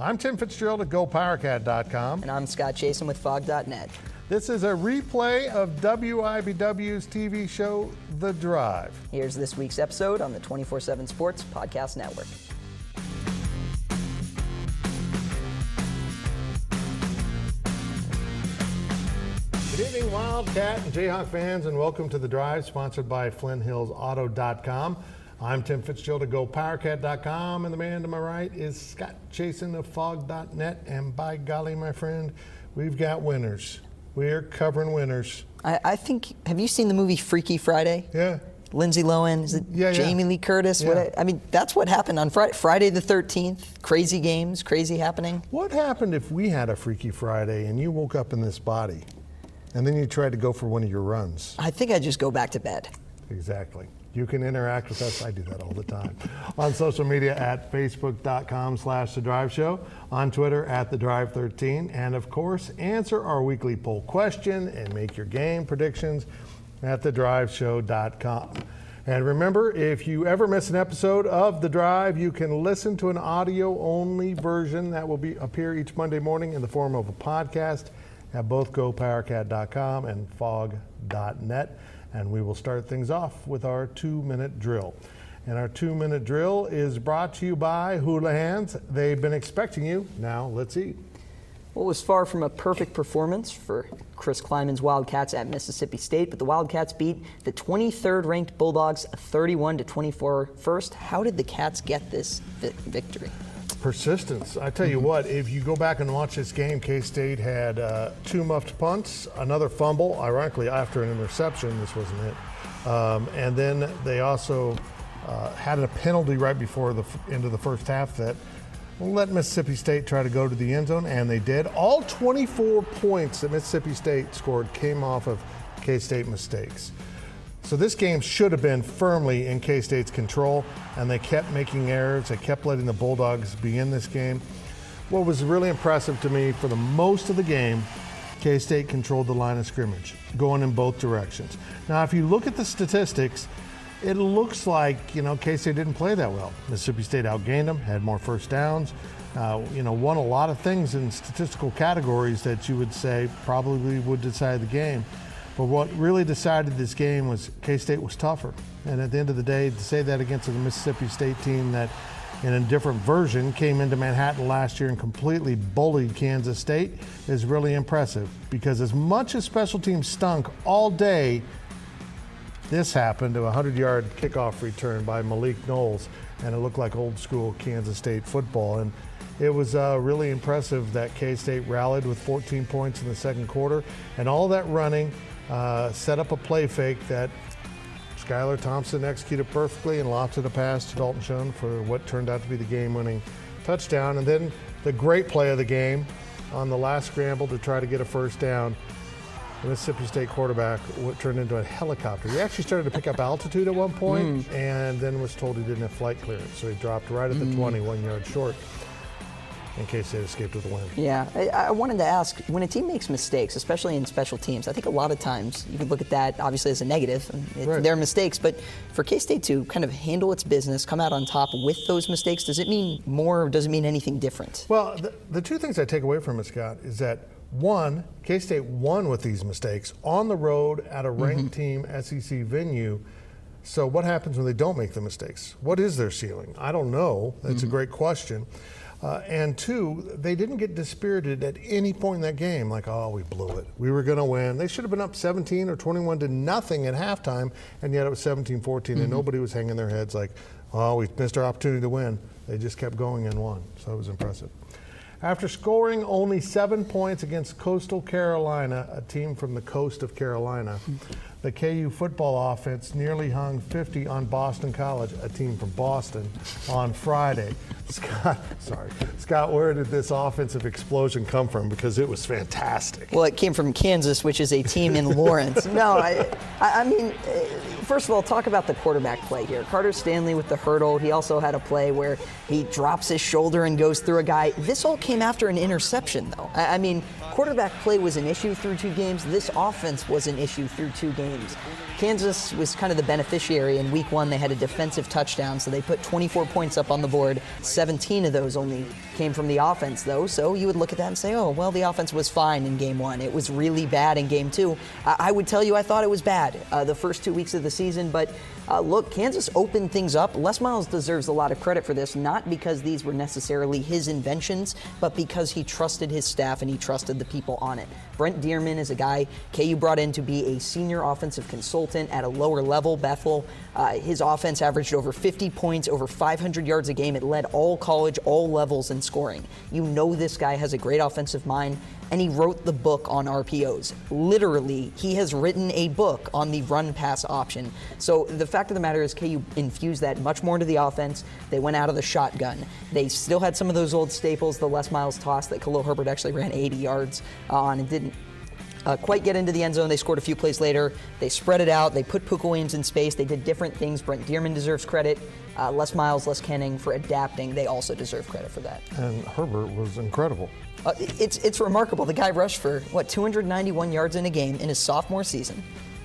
I'm Tim Fitzgerald at GoPowerCat.com. And I'm Scott Chasen with Fog.net. This is a replay of WIBW's TV show, The Drive. Here's this week's episode on the 24/7 Sports Podcast Network. Good evening, Wildcat and Jayhawk fans, and welcome to The Drive, sponsored by FlynnHillsAuto.com. I'm Tim Fitzgerald at GoPowerCat.com, and the man to my right is Scott Chasen of Fog.net. And by golly, my friend, we've got winners. We're covering winners. I think, have you seen the movie Freaky Friday? Yeah. Lindsay Lohan, is it Jamie Lee Curtis? Yeah. I mean, that's what happened on Friday the 13th. Crazy games, crazy happening. What happened if we had a Freaky Friday and you woke up in this body, and then you tried to go for one of your runs? I think I'd just go back to bed. Exactly. You can interact with us. I do that all the time. On social media at Facebook.com/The Drive Show, on Twitter at The Drive 13, and of course, answer our weekly poll question and make your game predictions at TheDriveShow.com. And remember, if you ever miss an episode of The Drive, you can listen to an audio-only version that will appear each Monday morning in the form of a podcast at both GoPowerCat.com and Fog.net. And we will start things off with our 2-minute drill. And our 2-minute drill is brought to you by Hula Hands. They've been expecting you. Now let's eat. Well, it was far from a perfect performance for Chris Klieman's Wildcats at Mississippi State, but the Wildcats beat the 23rd ranked Bulldogs 31-24 first. How did the Cats get this victory? Persistence. I tell you what, if you go back and watch this game, K-State had 2 muffed punts, another fumble, ironically after an interception. This wasn't it. And then they also had a penalty right before the end of the first half that let Mississippi State try to go to the end zone, and they did. All 24 points that Mississippi State scored came off of K-State mistakes. So this game should have been firmly in K-State's control, and they kept making errors. They kept letting the Bulldogs be in this game. What was really impressive to me, for the most of the game, K-State controlled the line of scrimmage, going in both directions. Now, if you look at the statistics, it looks like, K-State didn't play that well. Mississippi State outgained them, had more first downs, won a lot of things in statistical categories that you would say probably would decide the game. But what really decided this game was K-State was tougher. And at the end of the day, to say that against a Mississippi State team that in a different version came into Manhattan last year and completely bullied Kansas State is really impressive. Because as much as special teams stunk all day, this happened to a 100-yard kickoff return by Malik Knowles, and it looked like old school Kansas State football. And it was really impressive that K-State rallied with 14 points in the second quarter, and all that running set up a play fake that Skylar Thompson executed perfectly and lofted a pass to Dalton Schoen for what turned out to be the game-winning touchdown. And then the great play of the game on the last scramble to try to get a first down. The Mississippi State quarterback turned into a helicopter. He actually started to pick up altitude at one point and then was told he didn't have flight clearance. So he dropped right at the 21 yard short, in case they escaped with a win. Yeah, I wanted to ask, when a team makes mistakes, especially in special teams, I think a lot of times you can look at that obviously as a negative. Right. They're mistakes, but for K-State to kind of handle its business, come out on top with those mistakes, does it mean more or does it mean anything different? Well, the two things I take away from it, Scott, is that one, K-State won with these mistakes on the road at a ranked team SEC venue. So what happens when they don't make the mistakes? What is their ceiling? I don't know. That's a great question. And two, they didn't get dispirited at any point in that game, like, oh, we blew it. We were going to win. They should have been up 17 or 21-0 at halftime, and yet it was 17-14, and nobody was hanging their heads like, oh, we missed our opportunity to win. They just kept going and won, so it was impressive. After scoring only 7 points against Coastal Carolina, a team from the coast of Carolina, the KU football offense nearly hung 50 on Boston College, a team from Boston, on Friday. Scott, where did this offensive explosion come from? Because it was fantastic. Well, it came from Kansas, which is a team in Lawrence. No, I mean, first of all, talk about the quarterback play here. Carter Stanley with the hurdle. He also had a play where he drops his shoulder and goes through a guy. This all came after an interception, though. I mean, quarterback play was an issue through 2 games. This offense was an issue through 2 games. games. Kansas was kind of the beneficiary. In week 1, they had a defensive touchdown, so they put 24 points up on the board. 17 of those only came from the offense, though. So you would look at that and say, oh, well, the offense was fine in game 1. It was really bad in game 2. I would tell you I thought it was bad the first 2 weeks of the season, but look, Kansas opened things up. Les Miles deserves a lot of credit for this, not because these were necessarily his inventions, but because he trusted his staff and he trusted the people on it. Brent Dearman is a guy KU brought in to be a senior offensive consultant at a lower level, Bethel. His offense averaged over 50 points, over 500 yards a game. It led all college, all levels in scoring. You know this guy has a great offensive mind, and he wrote the book on RPOs. Literally, he has written a book on the run-pass option. So the fact of the matter is KU infused that much more into the offense. They went out of the shotgun. They still had some of those old staples, the Les Miles toss that Khalil Herbert actually ran 80 yards on and didn't quite get into the end zone. They scored a few plays later. They spread it out. They put Puka Williams in space. They did different things. Brent Dearman deserves credit. Les Miles, Les Kenning for adapting. They also deserve credit for that. And Herbert was incredible. It's remarkable. The guy rushed for, 291 yards in a game in his sophomore season.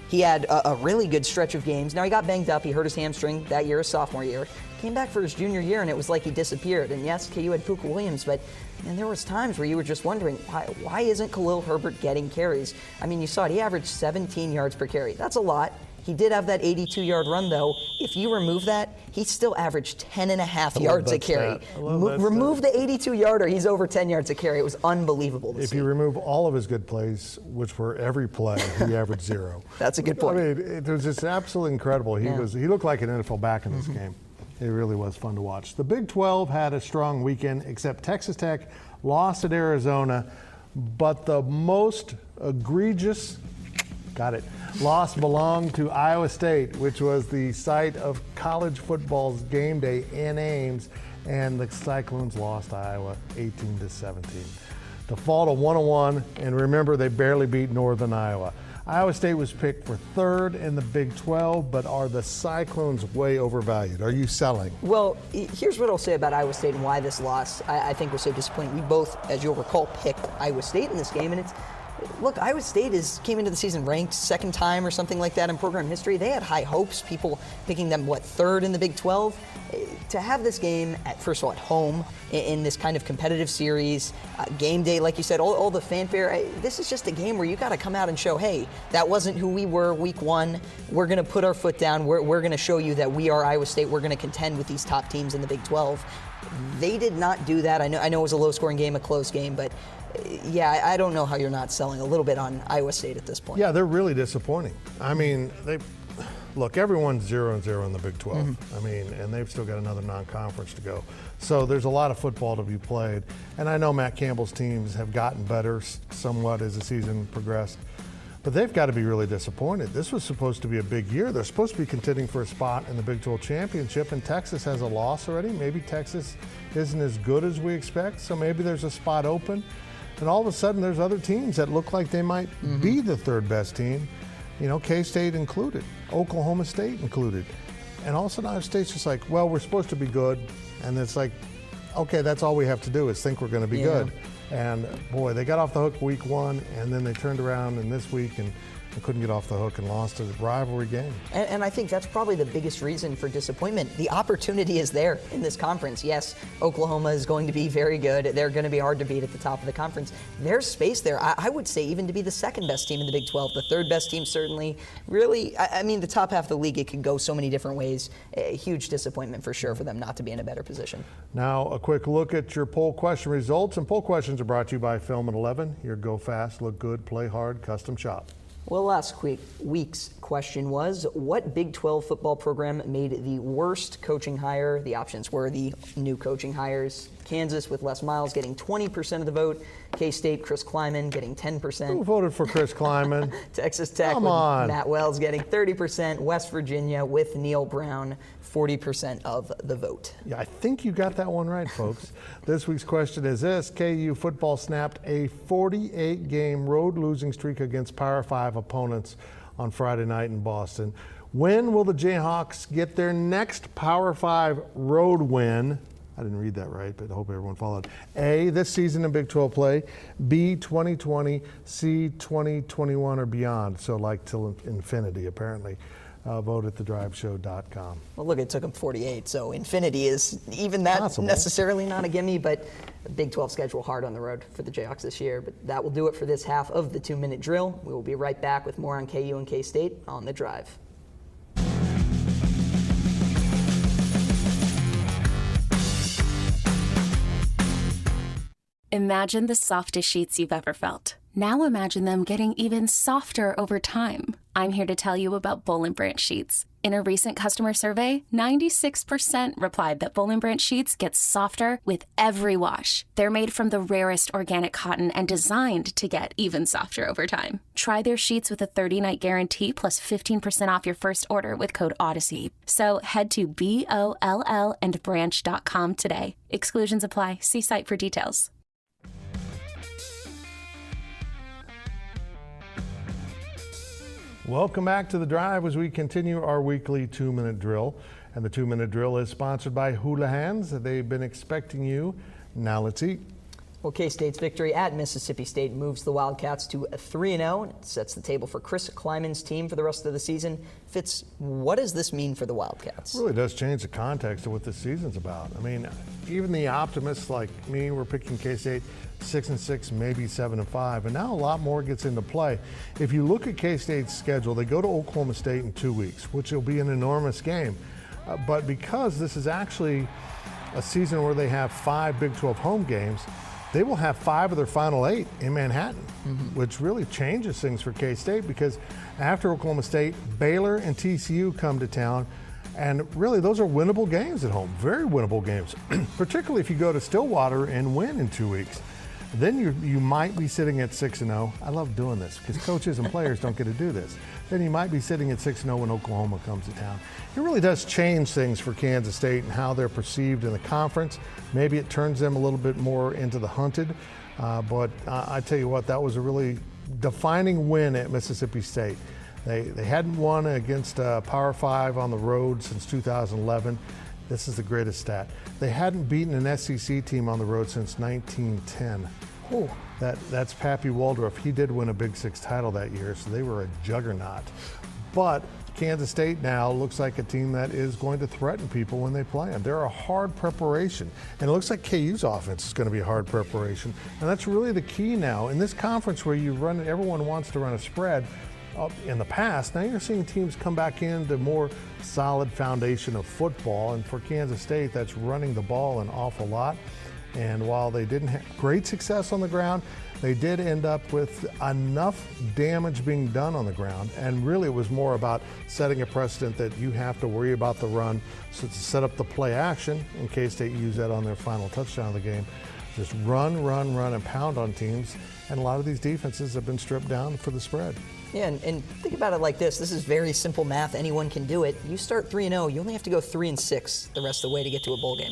He had a really good stretch of games. Now, he got banged up. He hurt his hamstring that year, his sophomore year. Came back for his junior year, and it was like he disappeared. And yes, KU had Puka Williams, but there was times where you were just wondering, why isn't Khalil Herbert getting carries? I mean, you saw it. He averaged 17 yards per carry. That's a lot. He did have that 82-yard run, though. If you remove that, he still averaged 10 and a half yards a carry. Remove the 82-yarder, he's over 10 yards a carry. It was unbelievable to see. If you remove all of his good plays, which were every play, he averaged 0. That's a good point. I mean, it was just absolutely incredible. He looked like an NFL back in this game. It really was fun to watch. The Big 12 had a strong weekend, except Texas Tech lost at Arizona, but the most egregious loss belonged to Iowa State, which was the site of college football's game day in Ames, and the Cyclones lost to Iowa 18-17. To fall to 1-1, and remember, they barely beat Northern Iowa. Iowa State was picked for 3rd in the Big 12, but are the Cyclones way overvalued? Are you selling? Well, here's what I'll say about Iowa State and why this loss I think was so disappointing. We both, as you'll recall, picked Iowa State in this game, and look, Iowa State came into the season ranked 2nd time or something like that in program history. They had high hopes, people picking them, 3rd in the Big 12. To have this game, first of all, at home, in this kind of competitive series, game day, like you said, all the fanfare, this is just a game where you got to come out and show, hey, that wasn't who we were week 1. We're going to put our foot down. We're going to show you that we are Iowa State. We're going to contend with these top teams in the Big 12. They did not do that. I know it was a low-scoring game, a close game, but yeah, I don't know how you're not selling a little bit on Iowa State at this point. Yeah, they're really disappointing. I mean, look, everyone's 0-0 in the Big 12. I mean, and they've still got another non-conference to go. So there's a lot of football to be played. And I know Matt Campbell's teams have gotten better somewhat as the season progressed. But they've got to be really disappointed. This was supposed to be a big year. They're supposed to be contending for a spot in the Big 12 championship, and Texas has a loss already. Maybe Texas isn't as good as we expect, so maybe there's a spot open. And all of a sudden, there's other teams that look like they might be the 3rd best team, K-State included, Oklahoma State included. And all of a sudden, Iowa State's just like, well, we're supposed to be good. And it's like, okay, that's all we have to do is think we're going to be good. And boy, they got off the hook week 1, and then they turned around in this week and they couldn't get off the hook and lost a rivalry game. And I think that's probably the biggest reason for disappointment. The opportunity is there in this conference. Yes, Oklahoma is going to be very good. They're going to be hard to beat at the top of the conference. There's space there. I would say even to be the 2nd best team in the Big 12, the 3rd best team certainly. Really, I mean, the top half of the league, it could go so many different ways. A huge disappointment for sure for them not to be in a better position. Now, a quick look at your poll question results. And poll questions are brought to you by Film at 11, your go fast, look good, play hard, custom shop. Well, last week's question was, what Big 12 football program made the worst coaching hire? The options were the new coaching hires. Kansas with Les Miles getting 20% of the vote. K-State, Chris Kleiman getting 10%. Who voted for Chris Kleiman? Texas Tech with Matt Wells getting 30%. West Virginia with Neil Brown, 40% of the vote. Yeah, I think you got that one right, folks. This week's question is this. KU football snapped a 48-game road losing streak against Power 5 opponents on Friday night in Boston. When will the Jayhawks get their next Power 5 road win? I didn't read that right, but I hope everyone followed. A, this season in Big 12 play. B, 2020. C, 2021 or beyond. So like till infinity, apparently. Vote at thedriveshow.com. Well, look, it took him 48, so infinity is even that Possible. necessarily not a gimme, but the Big 12 schedule hard on the road for the Jayhawks this year. But that will do it for this half of the 2-minute drill. We will be right back with more on KU and K-State on The Drive. Imagine the softest sheets you've ever felt. Now imagine them getting even softer over time. I'm here to tell you about Boll & Branch sheets. In a recent customer survey, 96% replied that Boll & Branch sheets get softer with every wash. They're made from the rarest organic cotton and designed to get even softer over time. Try their sheets with a 30-night guarantee plus 15% off your first order with code Odyssey. So head to BOLL&branch.com today. Exclusions apply. See site for details. Welcome back to The Drive as we continue our weekly 2-minute drill. And the 2-minute drill is sponsored by Hula Hands. They've been expecting you. Now let's eat. Well, K-State's victory at Mississippi State moves the Wildcats to a 3-0, and it sets the table for Chris Kleiman's team for the rest of the season. Fitz, what does this mean for the Wildcats? It really does change the context of what this season's about. I mean, even the optimists like me were picking K-State 6-6, maybe 7-5, and now a lot more gets into play. If you look at K-State's schedule, they go to Oklahoma State in 2 weeks, which will be an enormous game. But because this is actually a season where they have 5 Big 12 home games, they will have 5 of their final 8 in Manhattan, which really changes things for K-State because after Oklahoma State, Baylor and TCU come to town, and really those are winnable games at home, very winnable games, particularly if you go to Stillwater and win in 2 weeks. Then you might be sitting at 6-0. I love doing this because coaches and players don't get to do this. Then you might be sitting at 6-0 when Oklahoma comes to town. It really does change things for Kansas State and how they're perceived in the conference. Maybe it turns them a little bit more into the hunted. But I tell you what, that was a really defining win at Mississippi State. They hadn't won against Power 5 on the road since 2011. This is the greatest stat. They hadn't beaten an SEC team on the road since 1910. Oh, that's Pappy Waldorf. He did win a Big Six title that year, so they were a juggernaut. But Kansas State now looks like a team that is going to threaten people when they play them. They're a hard preparation, and it looks like KU's offense is going to be a hard preparation. And that's really the key now. In this conference where everyone wants to run a spread, in the past, now you're seeing teams come back into more solid foundation of football, and for Kansas State, that's running the ball an awful lot. And while they didn't have great success on the ground, they did end up with enough damage being done on the ground, and really it was more about setting a precedent that you have to worry about the run, so to set up the play action, in case they use that on their final touchdown of the game. Just run, and pound on teams, and a lot of these defenses have been stripped down for the spread. Yeah, and think about it like this. This is very simple math. Anyone can do it. You start 3-0, you only have to go 3-6 the rest of the way to get to a bowl game.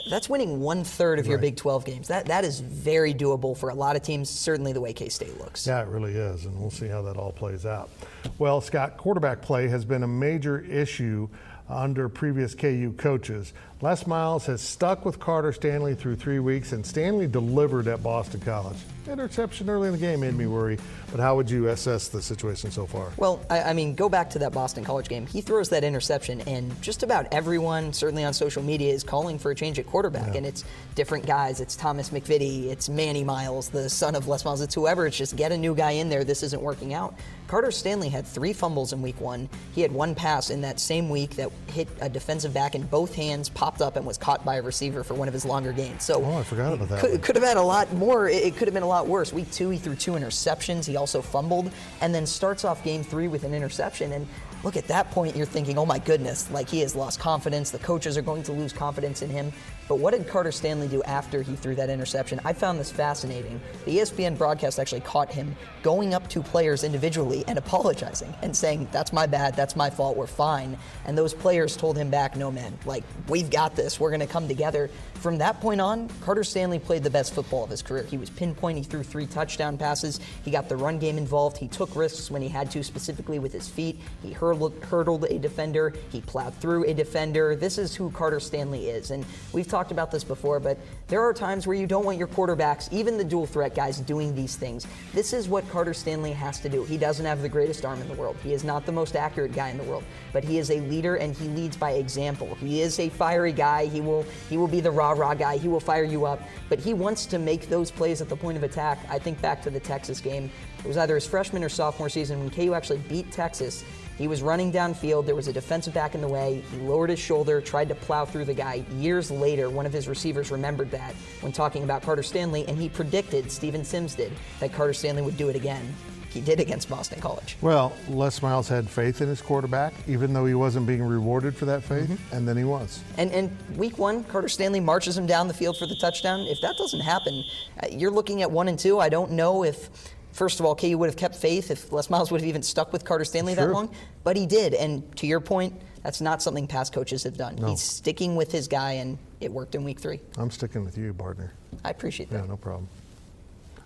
That's winning 1/3 of your Big 12 games. That is very doable for a lot of teams, certainly the way K-State looks. Yeah, it really is, and we'll see how that all plays out. Well, Scott, quarterback play has been a major issue under previous KU coaches. Les Miles has stuck with Carter Stanley through 3 weeks, and Stanley delivered at Boston College. Interception early in the game made me worry, but how would you assess the situation so far? Well, I mean, go back to that Boston College game. He throws that interception, and just about everyone, certainly on social media, is calling for a change at quarterback. And it's different guys. It's Thomas McVitie. It's Manny Miles, the son of Les Miles. It's whoever. It's just get a new guy in there. This isn't working out. Carter Stanley had 3 fumbles in week 1. He had 1 pass in that same week that hit a defensive back in both hands, popped up, and was caught by a receiver for one of his longer gains. So I forgot about that. Could have had a lot more. It could have been a lot worse. Week 2, he threw 2 interceptions. He also fumbled, and then starts off game 3 with an interception. And look, at that point, you're thinking, oh my goodness, like he has lost confidence. The coaches are going to lose confidence in him. But what did Carter Stanley do after he threw that interception? I found this fascinating. The ESPN broadcast actually caught him going up to players individually and apologizing and saying, that's my bad, that's my fault, we're fine. And those players told him back, no man, like we've got this. We're going to come together. From that point on, Carter Stanley played the best football of his career. He was pinpoint. He threw 3 touchdown passes. He got the run game involved. He took risks when he had to, specifically with his feet. He hurdled a defender. He plowed through a defender. This is who Carter Stanley is. And we've talked about this before, but there are times where you don't want your quarterbacks, even the dual threat guys, doing these things. This is what Carter Stanley has to do. He doesn't have the greatest arm in the world. He is not the most accurate guy in the world, but he is a leader and he leads by example. He is a fiery guy. He will be the rah-rah guy. He will fire you up, but he wants to make those plays at the point of attack. I think back to the Texas game. It was either his freshman or sophomore season when KU actually beat Texas. He was running downfield. There was a defensive back in the way. He lowered his shoulder, tried to plow through the guy. Years later, one of his receivers remembered that when talking about Carter Stanley, and he predicted, Steven Sims did, that Carter Stanley would do it again. He did against Boston College. Well, Les Miles had faith in his quarterback, even though he wasn't being rewarded for that faith, and then he was. And week 1, Carter Stanley marches him down the field for the touchdown. If that doesn't happen, you're looking at 1 and 2. I don't know if, first of all, KU would have kept faith if Les Miles would have even stuck with Carter Stanley that long, but he did. And to your point, that's not something past coaches have done. No. He's sticking with his guy, and it worked in week 3. I'm sticking with you, partner. I appreciate that. Yeah, no problem.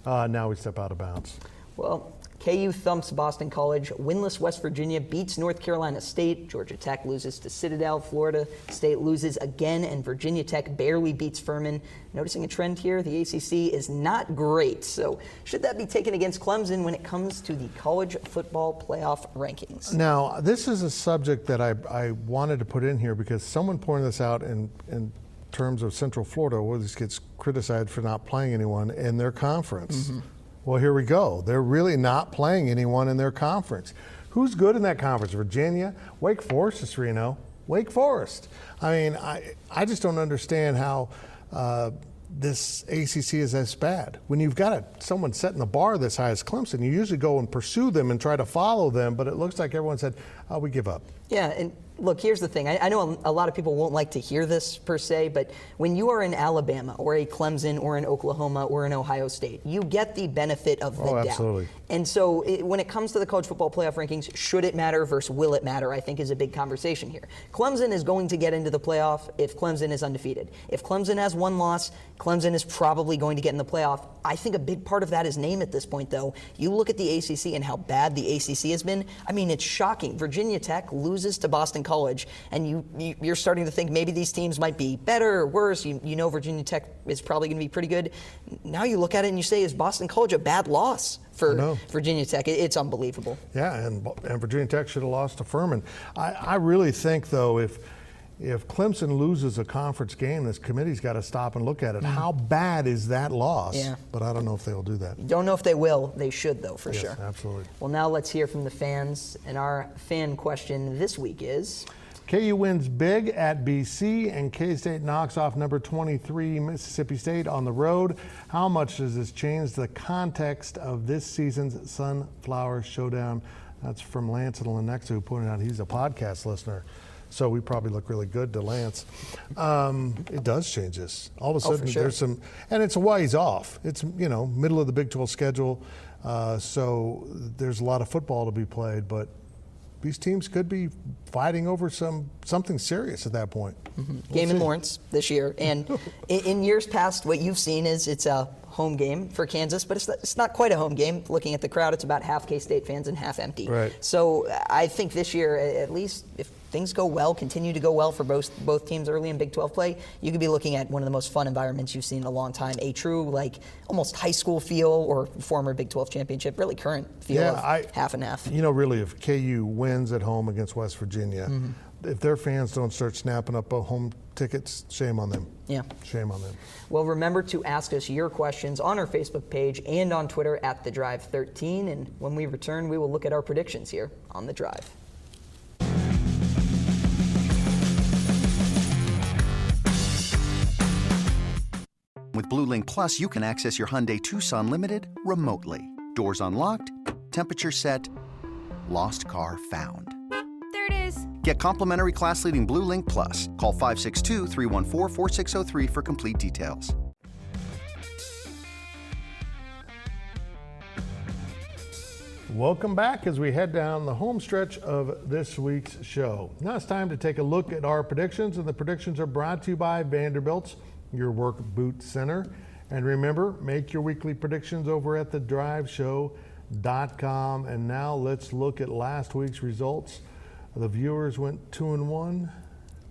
Now we step out of bounds. Well, KU thumps Boston College. Winless West Virginia beats North Carolina State. Georgia Tech loses to Citadel. Florida State loses again, and Virginia Tech barely beats Furman. Noticing a trend here, the ACC is not great. So should that be taken against Clemson when it comes to the college football playoff rankings? Now, this is a subject that I wanted to put in here because someone pointed this out in terms of Central Florida, where this gets criticized for not playing anyone in their conference. Well, here we go. They're really not playing anyone in their conference. Who's good in that conference? Virginia? Wake Forest is 3-0. Wake Forest. I mean, I just don't understand how this ACC is as bad. When you've got someone setting the bar this high as Clemson, you usually go and pursue them and try to follow them, but it looks like everyone said, oh, we give up. Yeah, and look, here's the thing. I know a lot of people won't like to hear this per se, but when you are in Alabama or a Clemson or an Oklahoma or an Ohio State, you get the benefit of the doubt. Absolutely. And so when it comes to the college football playoff rankings, should it matter versus will it matter, I think is a big conversation here. Clemson is going to get into the playoff if Clemson is undefeated. If Clemson has 1 loss, Clemson is probably going to get in the playoff. I think a big part of that is name at this point, though. You look at the ACC and how bad the ACC has been. I mean, it's shocking. Virginia Tech loses to Boston College, and you're starting to think maybe these teams might be better or worse. You know Virginia Tech is probably going to be pretty good. Now you look at it and you say, is Boston College a bad loss for Virginia Tech? It's unbelievable. Yeah, and Virginia Tech should have lost to Furman. I really think, though, if Clemson loses a conference game, this committee's got to stop and look at it. How bad is that loss? Yeah. But I don't know if they'll do that. Don't know if they will. They should, though, for sure. Yes, absolutely. Well, now let's hear from the fans. And our fan question this week is... KU wins big at BC, and K-State knocks off number 23 Mississippi State on the road. How much does this change the context of this season's Sunflower Showdown? That's from Lance and Lenexa, who pointed out he's a podcast listener. So we probably look really good to Lance. It does change this. All of a sudden, there's some, and it's a ways off. It's, middle of the Big 12 schedule. So there's a lot of football to be played, but these teams could be fighting over something serious at that point. Game in Lawrence this year. And in years past, what you've seen is it's a home game for Kansas, but it's not quite a home game. Looking at the crowd, it's about half K-State fans and half empty. Right. So I think this year, at least if things go well, continue to go well for both teams early in Big 12 play, you could be looking at one of the most fun environments you've seen in a long time. A true, almost high school feel, or former Big 12 championship, really current feel of half and half. Really, if KU wins at home against West Virginia, if their fans don't start snapping up home tickets, shame on them. Yeah. Shame on them. Well, remember to ask us your questions on our Facebook page and on Twitter at The Drive 13. And when we return, we will look at our predictions here on The Drive. With Blue Link Plus, you can access your Hyundai Tucson Limited remotely. Doors unlocked, temperature set, lost car found. There it is. Get complimentary class-leading Blue Link Plus. Call 562-314-4603 for complete details. Welcome back as we head down the home stretch of this week's show. Now it's time to take a look at our predictions, and the predictions are brought to you by Vanderbilt's, your work boot center. And remember, make your weekly predictions over at thedriveshow.com. And now let's look at last week's results. The viewers went 2-1.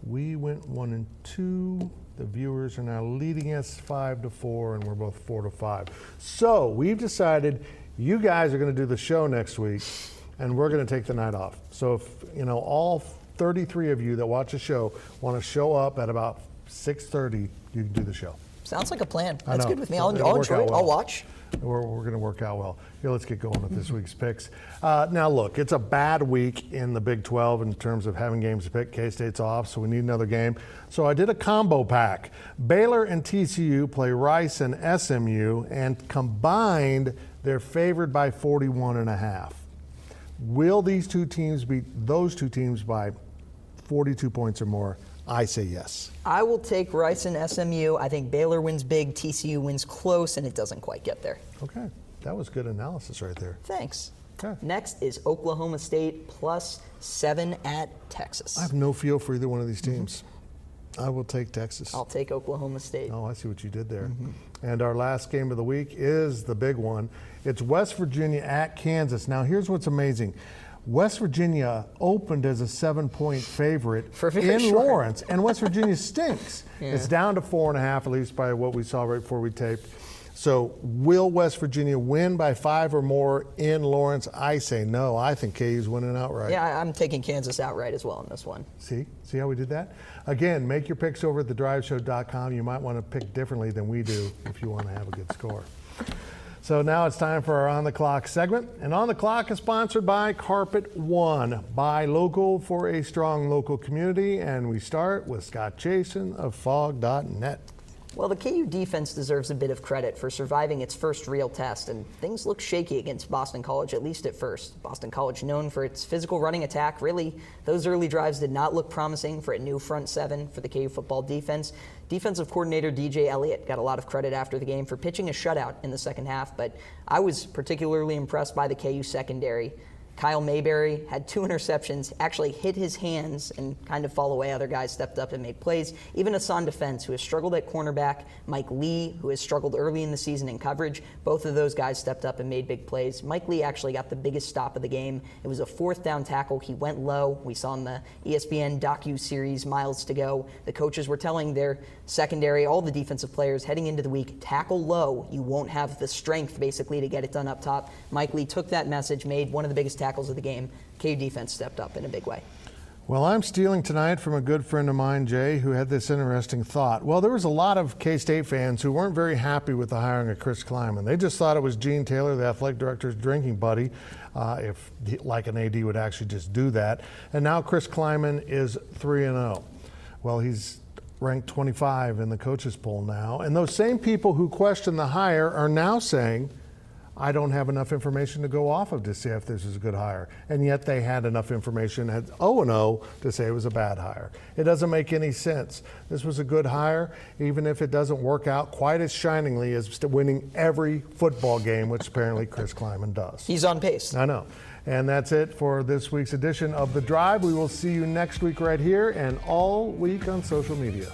We went 1-2. The viewers are now leading us 5-4, and we're both 4-5. So we've decided you guys are going to do the show next week, and we're going to take the night off. So if all 33 of you that watch the show want to show up at about 6:30, you can do the show. Sounds like a plan. I That's know. good with me. It'll I'll work enjoy out it. well. I'll watch. We're going to work out well. Here, let's get going with this week's picks. Now, look, it's a bad week in the Big 12 in terms of having games to pick. K-State's off, so we need another game. So I did a combo pack. Baylor and TCU play Rice and SMU, and combined, they're favored by 41.5. Will these two teams beat those two teams by 42 points or more? I say yes. I will take Rice and SMU. I think Baylor wins big, TCU wins close, and it doesn't quite get there. Okay, that was good analysis right there. Thanks. Okay. Next is Oklahoma State +7 at Texas. I have no feel for either one of these teams. I will take Texas. I'll take Oklahoma State. Oh, I see what you did there. And our last game of the week is the big one. It's West Virginia at Kansas. Now, here's what's amazing. West Virginia opened as a 7-point favorite For very in short. Lawrence, and West Virginia stinks. It's down to 4.5, at least by what we saw right before we taped. So will West Virginia win by 5 or more in Lawrence? I say no. I think KU's winning outright. Yeah, I'm taking Kansas outright as well in this one. See how we did that? Again, make your picks over at thedriveshow.com. You might want to pick differently than we do if you want to have a good score. So now it's time for our On the Clock segment. And On the Clock is sponsored by Carpet One. Buy local for a strong local community. And we start with Scott Chasen of Fog.net. Well, the KU defense deserves a bit of credit for surviving its first real test, and things look shaky against Boston College, at least at first. Boston College, known for its physical running attack, really, those early drives did not look promising for a new front seven for the KU football defense. Defensive coordinator DJ Elliott got a lot of credit after the game for pitching a shutout in the second half, but I was particularly impressed by the KU secondary. Kyle Mayberry had 2 interceptions, actually hit his hands and kind of fall away. Other guys stepped up and made plays. Even Hassan Defense, who has struggled at cornerback, Mike Lee, who has struggled early in the season in coverage, both of those guys stepped up and made big plays. Mike Lee actually got the biggest stop of the game. It was a 4th down tackle. He went low. We saw in the ESPN docu-series Miles to Go, the coaches were telling their secondary, all the defensive players heading into the week, tackle low. You won't have the strength, basically, to get it done up top. Mike Lee took that message, made one of the biggest tackles of the game. KU defense stepped up in a big way. Well, I'm stealing tonight from a good friend of mine, Jay, who had this interesting thought. Well, there was a lot of K-State fans who weren't very happy with the hiring of Chris Kleiman. They just thought it was Gene Taylor, the athletic director's drinking buddy, if like an AD would actually just do that. And now Chris Kleiman is 3-0. Well, he's ranked 25 in the coaches poll now. And those same people who questioned the hire are now saying, I don't have enough information to go off of to see if this is a good hire. And yet they had enough information at 0-0 to say it was a bad hire. It doesn't make any sense. This was a good hire, even if it doesn't work out quite as shiningly as winning every football game, which apparently Chris Kleiman does. He's on pace. I know. And that's it for this week's edition of The Drive. We will see you next week right here and all week on social media.